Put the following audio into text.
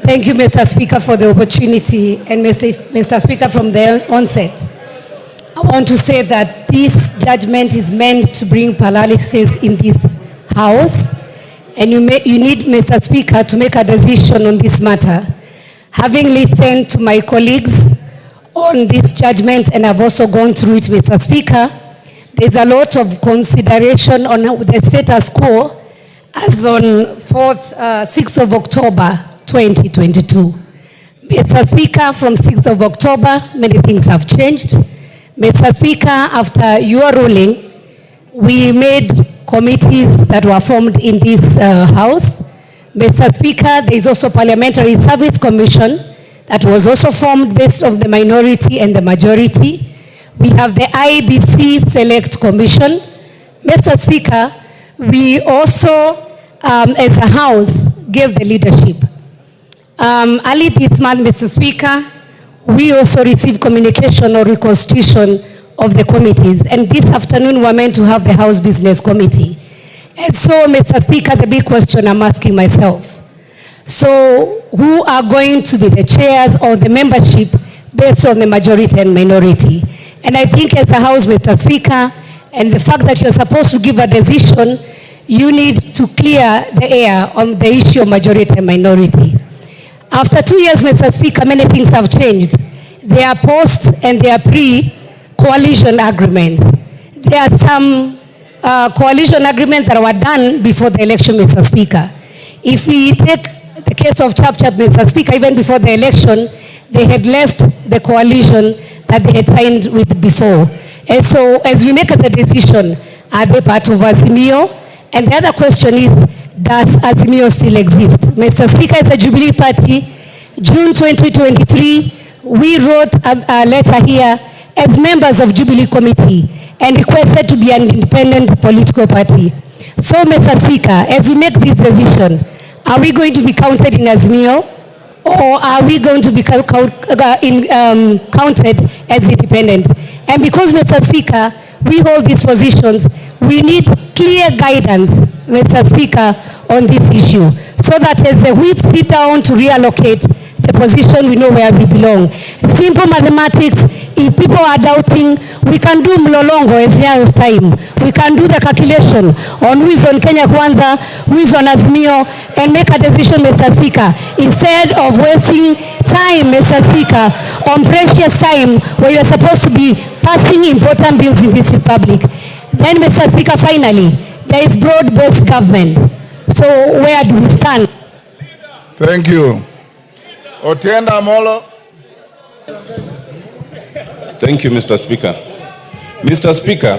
Thank you, Mr. Speaker, for the opportunity. And Mr. Speaker, from the onset, I want to say that this judgment is meant to bring paralysis in this House. And you need, Mr. Speaker, to make a decision on this matter. Having listened to my colleagues on this judgment, and I've also gone through it, Mr. Speaker, there's a lot of consideration on the status quo as on 6th of October 2022. Mr. Speaker, from 6th of October, many things have changed. Mr. Speaker, after your ruling, we made committees that were formed in this House. Mr. Speaker, there is also Parliamentary Service Commission that was also formed based on the minority and the majority. We have the IBC Select Commission. Mr. Speaker, we also, as a House, gave the leadership. Early this month, Mr. Speaker, we also received communication or reconstitution of the committees. And this afternoon, we're meant to have the House Business Committee. And so, Mr. Speaker, the big question I'm asking myself. So, who are going to be the chairs or the membership based on the majority and minority? And I think as a House, Mr. Speaker, and the fact that you're supposed to give a decision, you need to clear the air on the issue of majority and minority. After 2 years, Mr. Speaker, many things have changed. There are post and there are pre-coalition agreements. There are some coalition agreements that were done before the election, Mr. Speaker. If we take the case of Chap, Mr. Speaker, even before the election, they had left the coalition that they had signed with before. And so as we make the decision, are they part of Azimio? And the other question is, does Azimio still exist? Mr. Speaker, as a Jubilee party, June 2023, we wrote a letter here as members of Jubilee Committee and requested to be an independent political party. So, Mr. Speaker, as we make this decision, are we going to be counted in Azimio, or are we going to be counted as independent? And because, Mr. Speaker, we hold these positions, we need clear guidance, Mr. Speaker, on this issue, so that as the whip sit down to reallocate the position, we know where we belong. Simple mathematics. If people are doubting, we can do mlolongo as near of time. We can do the calculation on who is on Kenya Kwanza, who is on Azimio, and make a decision, Mr. Speaker, instead of wasting time, Mr. Speaker, on precious time where you are supposed to be passing important bills in this republic. Then, Mr. Speaker, finally, there is broad-based government. So where do we stand? Thank you. Otienda Molo. Thank you, Mr. Speaker. Mr. Speaker,